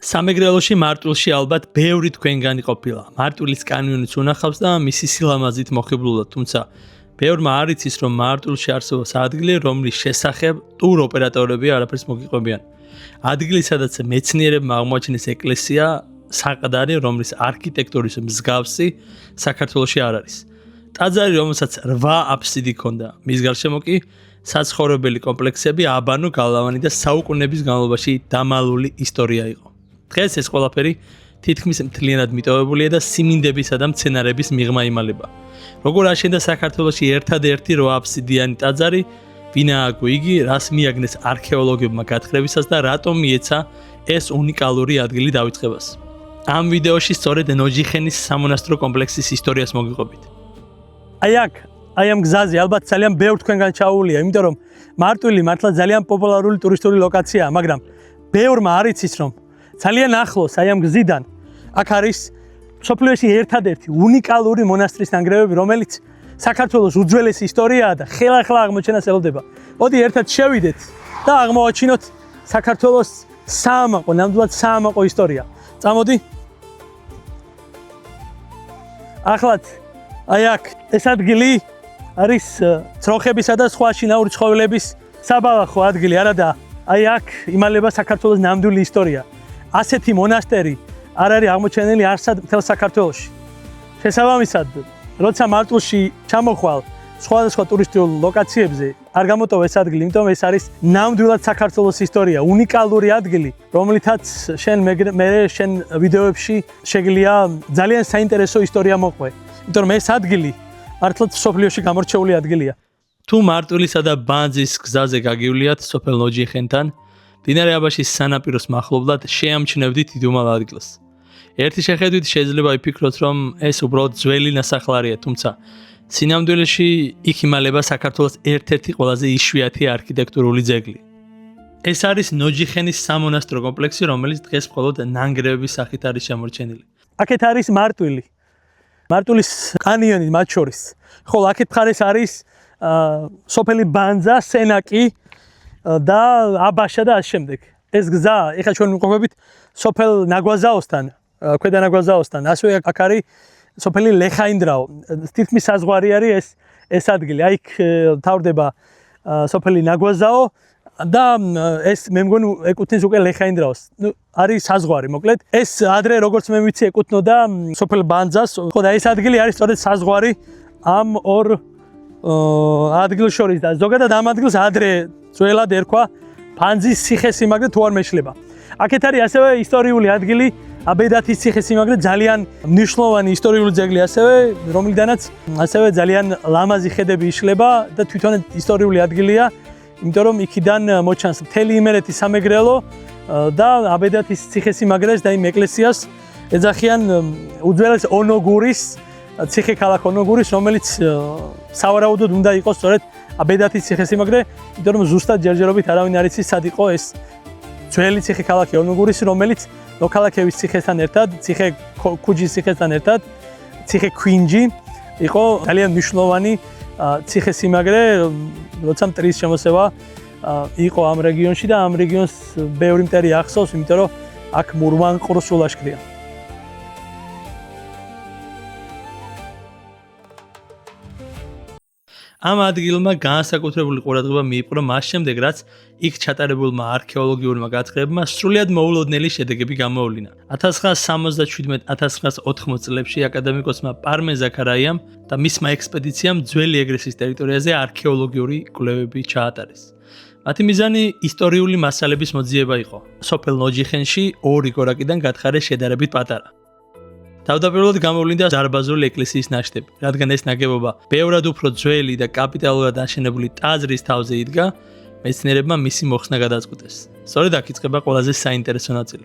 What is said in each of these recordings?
სამეგრელოში მარტვილში ალბათ ბევრი თქვენგანი ყოფილა. მარტვილის კანიონიც უნახავს და მისი სილამაზით მოხიბლულად, თუმცა ბევრმა არ იცის, რომ მარტვილში არსებობს ადგილი, რომლის შესახებ ტურ ოპერატორები არაფერს მოგიყვებიან. ადგილი, სადაც მეცნიერებმა აღმოაჩინეს ეკლესია, საყდარი, რომლის არქიტექტურის მსგავსი საქართველოში არ არის. ტაძარი, რომელსაც 8 აფსიდი ჰქონდა, მის გარშემო კი საცხოვრებელი კომპლექსები, აბანო, გალავანი და საუკუნეების განმავლობაში დამალული ისტორია იყო. დღეს ეს ყველაფერი თითქმის მთლიანად მიტოვებულია და სიმინდებისა და მცენარეების მიღმა იმალება. როგორ აშენდა საქართველოში ერთადერთი 8 აფსიდიანი ტაძარი, ვინ ააგო იგი, რას მიაგნეს არქეოლოგებმა გათხრებისას და რატომ მიეცა ეს უნიკალური ადგილი დავიწყებას. ამ ვიდეოში სწორედ ნოჯიხენის სამონასტრო კომპლექსის ისტორიას მოგიყვებით. აი ამ გზაზე ალბათ ძალიან ბევრ თქვენგან ჩაუულია, იმიტომ რომ მარტვილი მართლა ძალიან პოპულარული ტურისტული ლოკაციაა, მაგრამ ბევრმა არ იცის, რომ ძალიან ახლოს აი ამ გზიდან აქ არის მსოფლიოში ერთადერთი უნიკალური მონასტრის ნანგრევები, რომელიც საქართველოს უძველესი ისტორიაა და ხელახლა აღმოჩენას ელოდება. მოდი ერთად შევიდეთ და აღმოვაჩინოთ საქართველოს საამაყო, ნამდვილად საამაყო ისტორია. წამოდი. ახლაც აი აქ ეს ადგილი არის ძროხებისა და სხვა შინაური ცხოველების საბალახო ადგილი, არადა აი აქ იმალება საქართველოს ნამდვილი ისტორია. ასეთი მონასტერი არ არის აღმოჩენილი არსად მთელ საქართველოში. შესაბამისად, როცა მარტვილში ჩამოხვალ სხვადასხვა ტურისტულ ლოკაციებზე არ გამოტოვ ეს ადგილი, იმიტომ ეს არის ნამდვილად საქართველოს ისტორია, უნიკალური ადგილი, რომლითაც შენ ვიდეოებში შეგიძლია ძალიან საინტერესო ისტორია მოყვე. იმიტომ რომ ეს ადგილი მართლაც მსოფლიოში გამორჩეული ადგილია. თუ მარტვილისა და ბანძის გზაზე გაგივლიათ სოფელ ნოჯიხენთან, მდინარე აბაშის სანაპიროს მახლობლად შეამჩნევდით იდუმალ ადგილს. ერთი შეხედვით შეიძლება იფიქროთ, რომ ეს უბრალოდ ძველი ნასახლარია, თუმცა სინამდვილეში იქ იმალება საქართველოს ერთ-ერთი ყველაზე იშვიათი არქიტექტურული ძეგლი. ეს არის ნოჯიხენის სამონასტრო კომპლექსი, რომელიც დღეს მხოლოდ ნანგრევების სახით არის შემორჩენილი. აქეთ არის მარტვილი. მარტვილის კანიონი მათ შორის. ხოლო აქეთ მხარეს არის სოფელი ბანძა, სენაკი და აბაშა და ასე შემდეგ. ეს გზა, ეხლა ჩვენ ვიმყოფებით სოფელ ნაგვაზაოსთან, ქვედა ნაგვაზაოსთან. ასევე აქ არის სოფელი ლეხაინდრაო. თითქმის საზღვარი არის ეს ადგილი. აი იქ თავდება სოფელი ნაგვაზაო და ეს მე მგონი ეკუთვნის უკვე ლეხაინდრაოს. ნუ არის საზღვარი, მოკლედ. ეს ადრე როგორც მე ვიცი ეკუთვნოდა სოფელ ბანძას. ხო და ეს ადგილი არის სწორედ საზღვარი ამ ორ ადგილს შორის და ზოგადად ამ ადგილს ადრე ძველად ერქვა ბანძის ციხესიმაგრე თუ არ მეშლება. აქეთ არის ასევე ისტორიული ადგილი აბედათის ციხესიმაგრე, ძალიან მნიშვნელოვანი ისტორიული ძეგლი ასევე, რომლიდანაც ასევე ძალიან ლამაზი ხედები იშლება და თვითონ ისტორიული ადგილია, იმიტომ რომ იქიდან მოჩანს მთელი იმერეთის სამეგრელო და აბედათის ციხესიმაგრეს და იმ ეკლესიას ეძახიან უძველეს ონოგურის ციხე-ქალაქ ონოგურის, რომელიც სავარაუდოდ უნდა იყოს სწორედ აბედათის ციხესიმაგრე, იმიტომ რომ ზუსტად ჯერჯერობით არავინ არ იცის სად იყო ეს ძველი ციხე-ქალაქი ონოგურის, რომელიც მოქალაქეების ციხესთან ერთად, ციხე ქუჯის ციხესთან ერთად, ციხე ქვინჯი იყო ძალიან მნიშვნელოვანი ციხესიმაგრე, როცა მტრის შემოსევა იყო ამ რეგიონში და ამ რეგიონს ბევრი მტერი ახსოვს, იმიტომ რომ აქ მურვანყროს სულაშქრია. ამ ადგილმა განსაკუთრებული ყურადღება მიიპყრო მას შემდეგ, რაც იქ ჩატარებულმა არქეოლოგიურმა გათხრებებმა სრულიად მოულოდნელი შედეგები გამოავლინა. 1977-1980 წლებში აკადემიკოსმა პარმენ ზაქარაიამ და მისმა ექსპედიციამ ძველი ეგრესის ტერიტორიაზე არქეოლოგიური კვლევები ჩაატარეს. მათი მიზანი ისტორიული მასალების მოძიება იყო. სოფელ ნოჯიხენში ორი გორაკიდან გათხარეს შედარებით პატარა. თავდაპირველად გამოვლინდა დარბაზული ეკლესიის ნაშთები, რადგან ეს ნაგებობა ბევრად უფრო ძველი და კაპიტალურად აშენებული ტაძრის თავზე იდგა, მეცნიერებმა მისი მოხსნა გადაწყვიტეს. სწორედ აქ იწყება ყველაზე საინტერესო ნაწილი.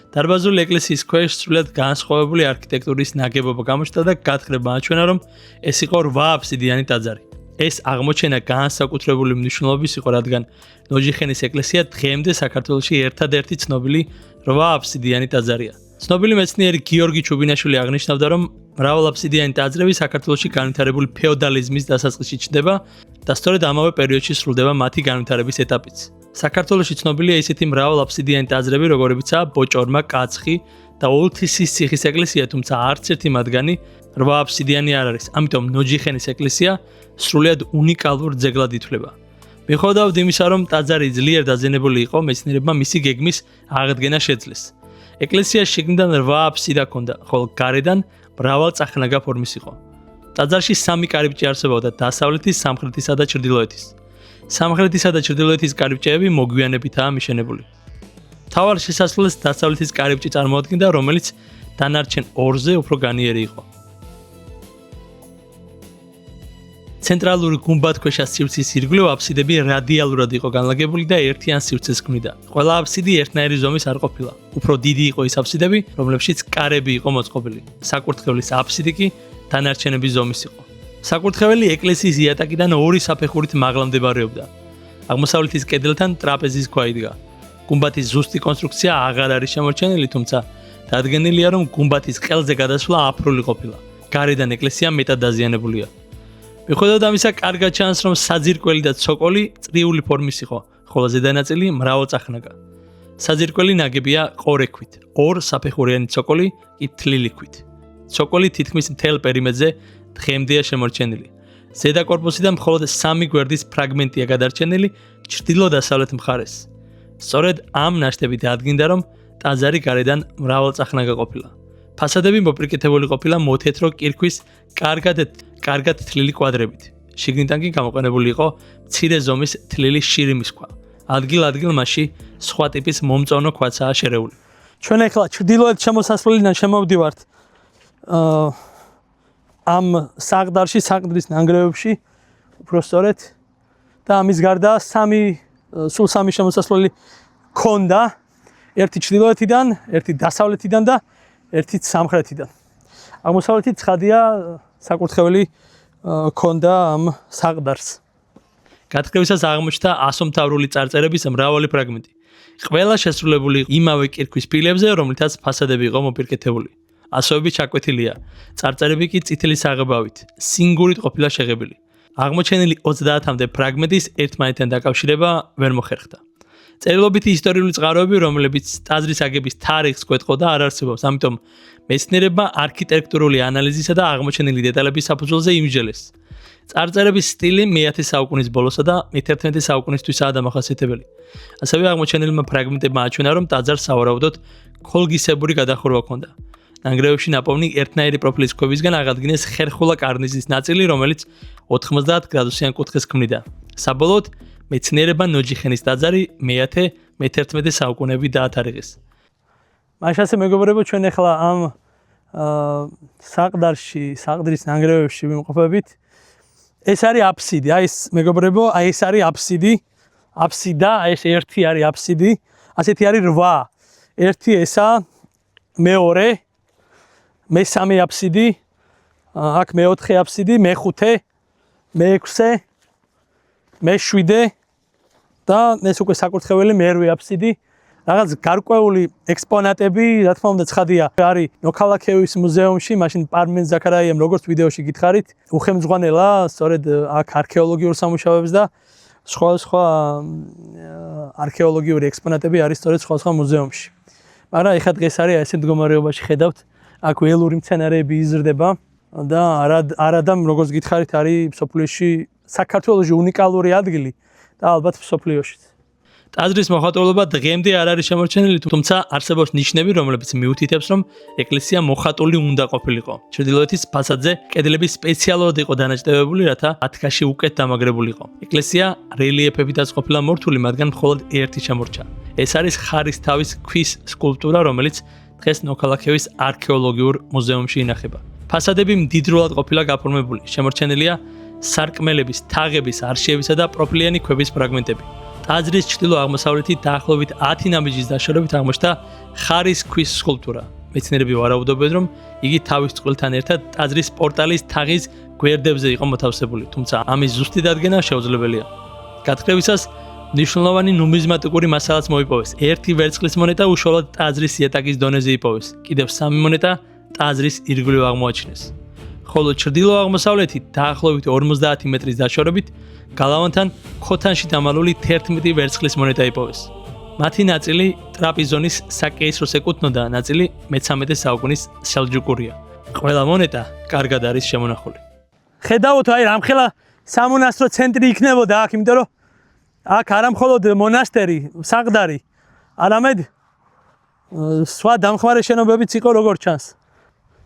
დარბაზული ეკლესიის ქვეშ სრულიად განსხვავებული არქიტექტურის ნაგებობა გამოჩნდა და გათხრება აჩვენა, რომ ეს იყო 8 აფსიდიანი ტაძარი. ეს აღმოჩენა განსაკუთრებული მნიშვნელობის იყო, რადგან ნოჯიხენის ეკლესია დღემდე საქართველოში ერთადერთი ცნობილი 8 აფსიდიანი ტაძარია. ცნობილი მეცნიერი გიორგი ჩუბინაშვილი აღნიშნავდა, რომ მრავალაფსიდიანი ტაძრები საქართველოში განვითარებული ფეოდალიზმის დასაწყისში ჩნდება და სწორედ ამავე პერიოდში სრულდება მათი განვითარების ეტაპიც. საქართველოში ცნობილია ისეთი მრავალ აფსიდიანი ტაძრები, როგორებიცაა ბოჭორმა, კაცხი და ოლთისის ციხის ეკლესია, თუმცა არც ერთი მათგანი 8 აფსიდიანი არ არის. ამიტომ ნოჯიხენის ეკლესია სრულიად უნიკალურ ძეგლად ითვლება. მიუხედავად იმისა, რომ ტაძარი ძლიერ დაზიანებული იყო, მეცნიერებმა მისი გეგმის აღდგენა შეძლეს. ეკლესიას შიგნიდან 8 აფსიდა ჰქონდა, ხოლო გარედან მრავალწახნაგა ფორმის იყო. ტაძარში 3 კარიბჭე არსებობდა დასავლეთის, სამხრეთისა და ჩრდილოეთის. სამხრეთისა და ჩრდილოეთის კარიბჭეები მოგვიანებითაა მიშენებული. მთავარ შესასვლელს დასავლეთის კარიბჭე წარმოადგენდა, რომელიც დანარჩენ 2-ზე უფრო განიერი იყო. ცენტრალური გუმბათქვეშა სივრცის ირგვლივ აფსიდები რადიალურად იყო განლაგებული და ერთიან სივრცეს ქმნიდა. ყველა აფსიდი ერთნაირი ზომის არ ყოფილა. უფრო დიდი იყო ის აფსიდები, რომლებშიც კარები იყო მოწყობილი. საკურთხევლის აფსიდი კი დანარჩენების ზომის იყო. საკურთხეველი ეკლესიის იატაკიდან 2 საფეხურით მაღლა მდებარეობდა. აღმოსავლეთის კედელთან ტრაპეზის ქვა იდგა. გუმბათის ზუსტი კონსტრუქცია აღარ არის შემორჩენილი, თუმცა დადგენილია, რომ გუმბათის ყელზე გადასვლა აფრული ყოფილა. გარედან ეკლესია მეტად დაზიანებულია. მიუხედავად ამისა, კარგად ჩანს, რომ საძირკველი და ცოკოლი წრიული ფორმის იყო, ხოლო ზედანაწილი მრავალწახნაგა. საძირკველი ნაგებია ყორექვით, 2 საფეხურიანი ცოკოლი კი თლილი ქვით. ცოკოლი თითქმის მთელ პერიმეტრზე დღემდეა შემორჩენილი. ზედა კორპუსიდან მხოლოდ 3 გვერდის ფრაგმენტია გადარჩენილი ჩრდილო-დასავლეთ მხარეს. სწორედ ამ ნაშთებით ადგინდა, რომ ტაძარი გარედან მრავალწახნაგა ყოფილა. ფასადები მოპირკეთებული ყოფილა მოთეთრო კირქვის კარგად თლილი კვადრებით. შიგნიდან კი გამოყენებული იყო მცირე ზომის თლილი შირიმის ქვა. ადგილ-ადგილ მასში სხვა ტიპის მომწონო ქვაცაა შერეული. ჩვენ ახლა ჩრდილოეთ შემოსასვლელიდან შემოვდივართ ამ საყდარში, საყდრის ნანგრევებში, უბრალოდ და ამის გარდა სულ 3 შემოსასვლელი ქონდა, ერთი ჩრდილოეთიდან, ერთი დასავლეთიდან და ერთი სამხრეთიდან. აღმოსავლეთით ცხადია საკურთხეველი ქონდა ამ საყდარს. გათხრებისას აღმოჩნდა ასომთავრული წარწერების მრავალი ფრაგმენტი. ყველა შესრულებული იმავე კირქვის ფილებზე, რომლითაც ფასადები იყო მოპირკეთებული. ასოები ჩაკვეთილია. წარწერები კი წითელი საღებავით, სინგურით ყოფილა შეღებილი. აღმოჩენილი 30-მდე ფრაგმენტის ერთმანეთთან დაკავშირება ვერ მოხერხდა. წერილობითი ისტორიული წყაროები, რომლებიც ტაძრის აგების თარიღს გვეტყოდა, არ არსებობს, ამიტომ მეცნიერებმა არქიტექტურული ანალიზისა და აღმოჩენილი დეტალების საფუძველზე იმსჯელეს. წარწერების სტილი მე-10 საუკუნის ბოლოსა და მე-11 საუკუნისთვისაა დამახასიათებელი. ასევე აღმოჩენილმა ფრაგმენტებმა აჩვენა, რომ ტაძარს სავარაუდოდ ქოლგისებური გადახურვა ჰქონდა. ნანგრევებში ნაპოვნი ერთნაირი პროფილის ქვებისგან აღადგინეს ხერხულა კარნიზის ნაწილი, რომელიც 90 გრადუსიან კუთხეს ქმნიდა. საბოლოოდ მეცნიერებმა ნოჯიხენის ტაძარი მე-10, მე-11 საუკუნეები დაათარიღეს. მაშასე მეგობრებო, ჩვენ ახლა ამ საყდარში, საყდრის ნანგრევებში ვიმყოფებით. ეს არის აფსიდი. აი ეს მეგობრებო, ეს არის აფსიდი. აფსიდა, ეს ერთი არის აფსიდი. ასეთი არის 8. ერთი ესა, მეორე, მე-3 აფსიდი, აქ მე-4 აფსიდი, მე-5, მე-6, მე-7 და ეს უკვე საკურთხეველი მე-8 აფსიდი. რაღაც გარკვეული ექსპონატები, რა თქმა უნდა, ცხადია, არის ნოქალაქევის მუზეუმში, მაშინ პარმენ ზაქარაიამ როგორც ვიდეოში გითხარით, უხელმძღვანელა სწორედ აქ არქეოლოგიურ სამუშაოებს და სხვა არქეოლოგიური ექსპონატები არის სწორედ სხვა მუზეუმში. მაგრამ ეხლა დღეს არის ესე მდგომარეობაში ხედავთ, აქ ველური მცენარეები იზრდება და არადამ როგორც გითხარით არის მსოფლიოში, საქართველოში უნიკალური ადგილი და ალბათ მსოფლიოშიც. ტაძრის მოხატულობა დღემდე არ არის შემორჩენილი, თუმცა არსებობს ნიშნები, რომლებიც მიუთითებს, რომ ეკლესია მოხატული უნდა ყოფილიყო. ჩრდილოეთის ფასადზე კედლები სპეციალურად იყო დანაჭდევებული, რათა ათქაში უკეთ დამაგრებულიყო. ეკლესია რელიეფებითაც ყოფილა მორთული, მათგან მხოლოდ ერთი შემორჩა. ეს არის ხარისთავის ქვის სკულპტურა, რომელიც დღეს ნოქალაქევის არქეოლოგიურ მუზეუმში ინახება. ფასადები მდიდრულად ყოფილა გაფორმებული. შემორჩენილია სარკმელების, თაღების, არშიებისა და პროფილიანი ქვების ფრაგმენტები. ტაძრის ჩრდილო-აღმოსავლეთით დაახლოებით 10 ნაბიჯის დაშორებით აღმოჩნდა ხარის ქვის სკულპტურა. მეცნიერები ვარაუდობენ, რომ იგი თავის წყვილთან ერთად ტაძრის პორტალის თაღის გვერდებზე იყო მოთავსებული, თუმცა ამის ზუსტი დადგენა შეუძლებელია. გათხრებისას მნიშვნელოვანი ნუმიზმატიკური მასალაც მოიპოვეს. ერთი ვერცხლის მონეტა უშუალოდ ტაძრის იატაკის დონეზე იპოვეს. კიდევ 3 მონეტა ტაძრის ირგვლივ აღმოაჩინეს. ხოლო ჩრდილო-აღმოსავლეთით დაახლოებით 50 მეტრის დაშორებით გალავანთან ქოთანში დამალული 11 ვერცხლის მონეტა იპოვეს. მათი ნაწილი ტრაპიზონის საკეისროს ეკუთვნოდა, ნაწილი მე-13 საუკუნის სელჯუკურია. ყველა მონეტა კარგად არის შემონახული. ხედავთ, აი რამხელა სამონასტრო ცენტრი იქნებოდა აქ, იმიტომ რომ აქ არა მხოლოდ მონასტერი, საყდარი, არამედ სხვა დამხმარე შენობებიც იყო როგორც ჩანს.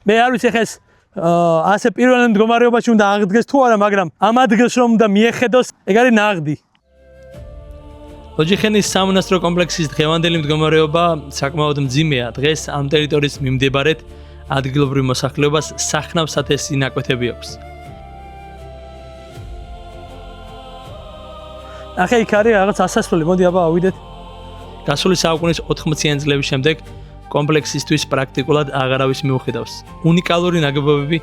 მე არ ვიცი ხეს ასე პირველ მდგომარეობაში უნდა აღდგეს თუ არა, მაგრამ ამ ადგილს რომ უნდა მიეხედოს, ეგ არის ნაღდი. ლოჯიხენის სამონასტრო კომპლექსის დღევანდელი მდგომარეობა საკმაოდ მძიმეა. დღეს ამ ტერიტორიის მიმდებარედ ადგილობრივ მოსახლეობას სახნავ-სათესი ნაკვეთები აქვს. ახლა იქ არის რაღაც ასასვლელი, მოდი აბა ავიდეთ. გასული საუკუნის 80-იან წლების შემდეგ კომპლექსისთვის პრაქტიკულად აღარავის მიუხედავს. უნიკალური ნაგებობები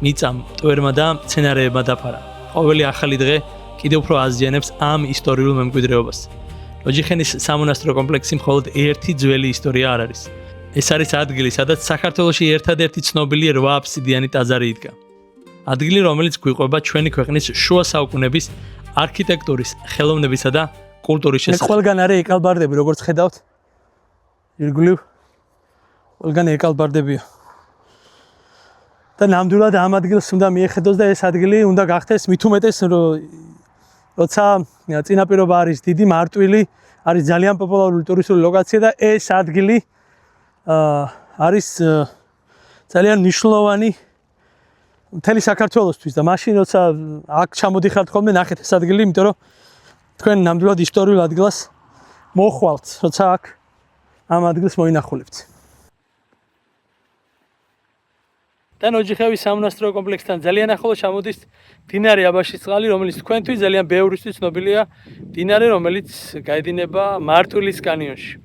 მიწამ, მტვერმა და მცენარეებმა დაფარა. ყოველი ახალი დღე კიდევ უფრო აზიანებს ამ ისტორიულ მემკვიდრეობას. ლოჯიხენის სამონასტრო კომპლექსი მხოლოდ ერთი ძველი ისტორია არ არის. ეს არის ადგილი, სადაც საქართველოში ერთადერთი ცნობილი 8 აფსიდიანი ტაძარი იდგა. ადგილი, რომელიც გვიყვება ჩვენი ქვეყნის შუა საუკუნეების არქიტექტურის, ხელოვნებისა და კულტურის მე შესახებ. ყველგან არის ეკალბარდები, როგორც ხედავთ. ირგვლივ ყველგან ეკალბარდებია. და ნამდვილად ამ ადგილს უნდა მიეხედოს და ეს ადგილი უნდა გახდეს მით უმეტეს, როცა წინაპირობა არის დიდი, მარტვილი, არის ძალიან პოპულარული ტურისტული ლოკაცია და ეს ადგილი არის ძალიან მნიშვნელოვანი მთელი საქართველოსთვის და მაშინ როცა აქ ჩამოდიხართ ხოლმე ნახეთ ეს ადგილი, იმიტომ რომ თქვენ ნამდვილად ისტორიულ ადგილას მოხვალთ, როცა აქ ამ ადგილს მოინახულებთ. და ნოჯიხევის სამონასტრო კომპლექსთან ძალიან ახლოს ჩამოდის მდინარე აბაშისწყალი, რომელიც თქვენთვის ძალიან ბევრისთვის ცნობილია, მდინარე, რომელიც გაედინება მარტვილის კანიონში.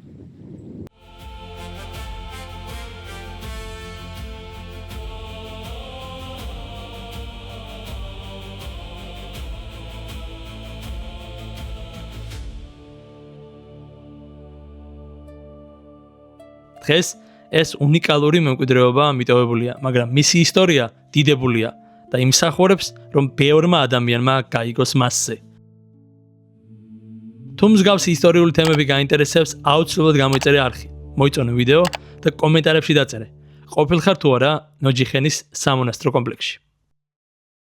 დღეს ეს უნიკალური მემკვიდრეობა მიტოვებულია, მაგრამ მისი ისტორია დიდებულია და იმსახურებს, რომ ბევრმა ადამიანმა გაიგოს მასზე. თუ მსგავსი ისტორიული თემები გაინტერესებს, აუცილებლად გამოიწერე არხი, მოიწონე ვიდეო და კომენტარებში დაწერე. ყოფილხარ თუ არა ნოჯიხენის სამონასტრო კომპლექსში.